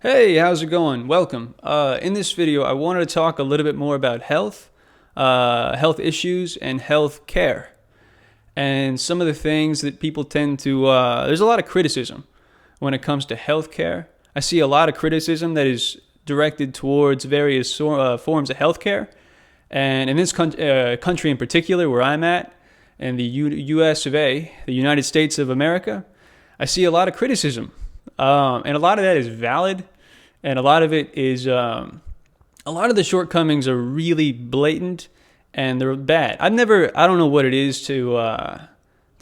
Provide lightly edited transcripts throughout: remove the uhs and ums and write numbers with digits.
Hey, how's it going? Welcome. In this video, I wanted to talk a little bit more about health issues, and health care, and some of the things that people tend to. There's a lot of criticism when it comes to health care. I see a lot of criticism that is directed towards various forms of health care, and in this country in particular, where I'm at, in the U.S. of A., the United States of America, I see a lot of criticism. And a lot of that is valid, and a lot of it is a lot of the shortcomings are really blatant and they're bad. I don't know what it is to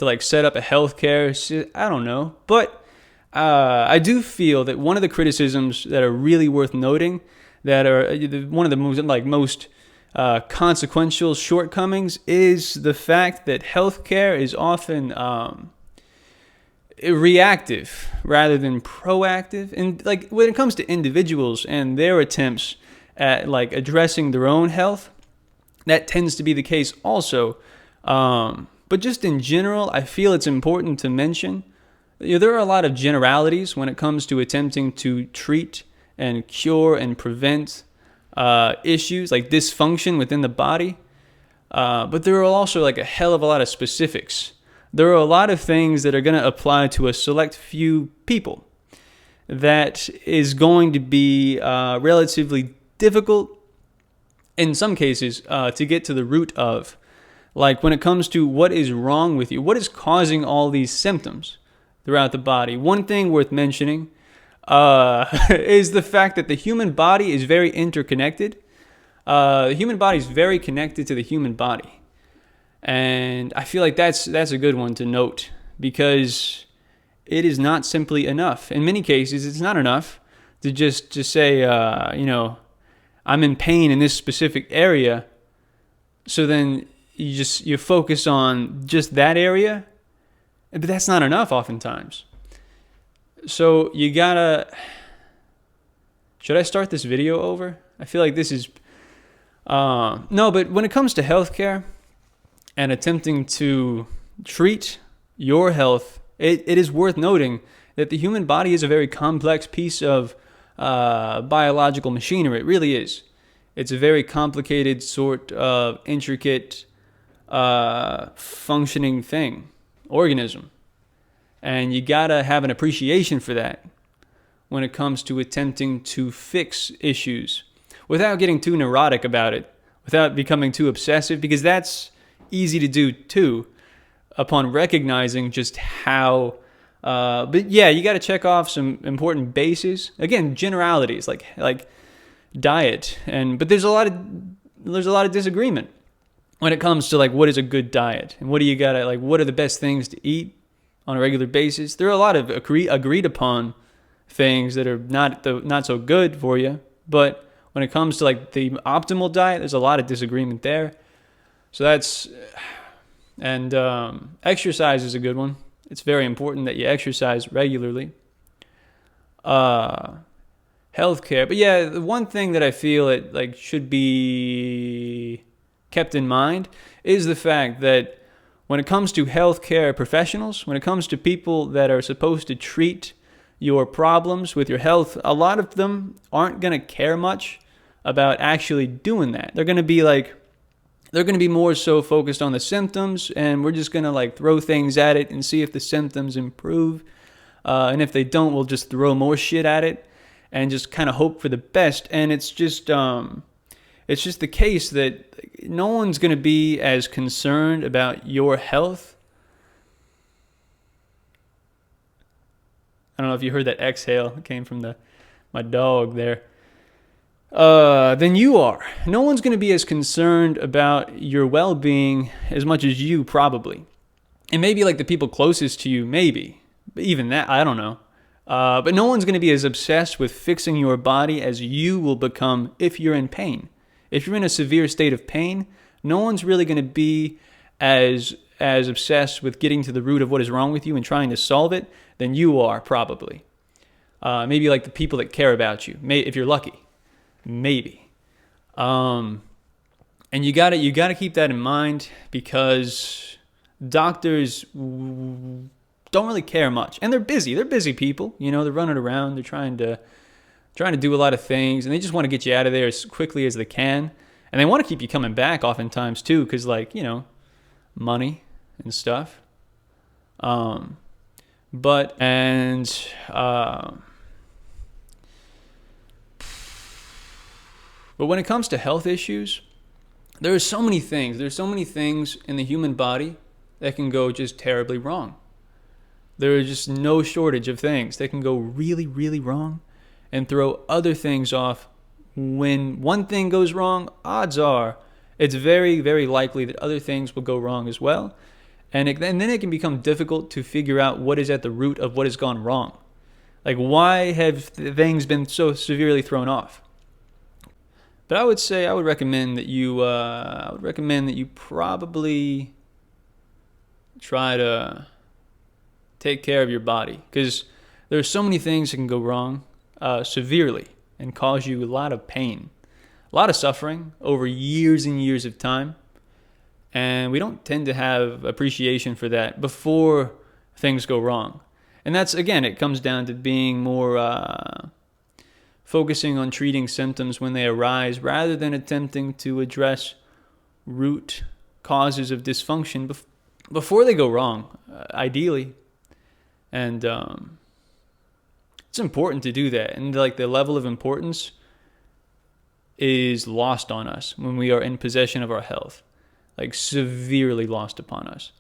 like set up a healthcare. I don't know, but I do feel that one of the criticisms that are really worth noting, that are one of the most consequential shortcomings, is the fact that healthcare is often reactive rather than proactive. And like when it comes to individuals and their attempts at like addressing their own health, that tends to be the case also. But just in general, I feel it's important to mention, there are a lot of generalities when it comes to attempting to treat and cure and prevent issues like dysfunction within the body. But there are also like a hell of a lot of specifics. There are a lot of things that are going to apply to a select few people that is going to be relatively difficult in some cases to get to the root of. Like when it comes to what is wrong with you, what is causing all these symptoms throughout the body. One thing worth mentioning is the fact that the human body is very interconnected. The human body is very connected to the human body. And I feel like that's a good one to note, because it is not simply enough. In many cases, it's not enough to just say, I'm in pain in this specific area. So then you focus on just that area, but that's not enough oftentimes. So you gotta. Should I start this video over? I feel like this is. No, but when it comes to healthcare and attempting to treat your health, it is worth noting that the human body is a very complex piece of biological machinery. It really is. It's a very complicated sort of intricate functioning organism. And you gotta have an appreciation for that when it comes to attempting to fix issues without getting too neurotic about it, without becoming too obsessive, because that's easy to do too upon recognizing just how but yeah, you got to check off some important bases, again, generalities like diet, but there's a lot of disagreement when it comes to like what is a good diet and what are the best things to eat on a regular basis. There are a lot of agreed upon things that are not so good for you, but when it comes to like the optimal diet, there's a lot of disagreement there. So exercise is a good one. It's very important that you exercise regularly. Healthcare, but yeah, the one thing that I feel it like should be kept in mind is the fact that when it comes to healthcare professionals, when it comes to people that are supposed to treat your problems with your health, a lot of them aren't going to care much about actually doing that. They're going to be more so focused on the symptoms, and we're just going to like throw things at it and see if the symptoms improve. And if they don't, we'll just throw more shit at it and just kind of hope for the best. And it's just the case that no one's going to be as concerned about your health. I don't know if you heard that exhale. It came from my dog there. Than you are. No one's going to be as concerned about your well-being as much as you, probably. And maybe like the people closest to you, maybe. But even that, I don't know. But no one's going to be as obsessed with fixing your body as you will become if you're in pain. If you're in a severe state of pain, no one's really going to be as obsessed with getting to the root of what is wrong with you and trying to solve it than you are, probably. Maybe like the people that care about you, if you're lucky. Maybe. And you gotta keep that in mind, because doctors don't really care much, and they're busy people, they're running around, they're trying to trying to do a lot of things, and they just want to get you out of there as quickly as they can. And they want to keep you coming back oftentimes too, because money and stuff. But when it comes to health issues, there are so many things. There's so many things in the human body that can go just terribly wrong. There is just no shortage of things that can go really, really wrong and throw other things off. When one thing goes wrong, odds are it's very, very likely that other things will go wrong as well. And then it can become difficult to figure out what is at the root of what has gone wrong. Like, why have things been so severely thrown off? But I would recommend that you probably try to take care of your body, because there's so many things that can go wrong severely and cause you a lot of pain, a lot of suffering over years and years of time. And we don't tend to have appreciation for that before things go wrong. And that's, again, it comes down to being more focusing on treating symptoms when they arise rather than attempting to address root causes of dysfunction before they go wrong, ideally. And it's important to do that. And like, the level of importance is lost on us when we are in possession of our health, like severely lost upon us.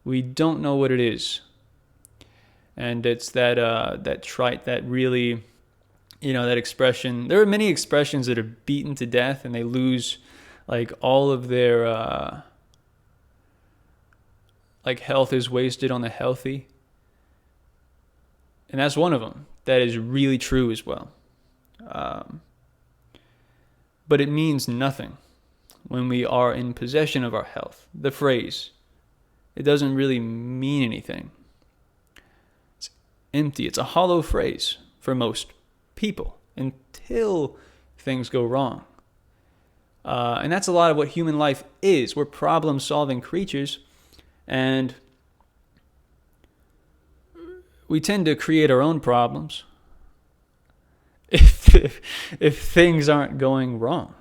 We don't know what it is. And it's that trite, that really, that expression. There are many expressions that are beaten to death and they lose like all of their like health is wasted on the healthy. And that's one of them. That is really true as well. But it means nothing when we are in possession of our health. The phrase, it doesn't really mean anything. It's empty. It's a hollow phrase for most people until things go wrong. And that's a lot of what human life is. We're problem-solving creatures, and we tend to create our own problems if things aren't going wrong.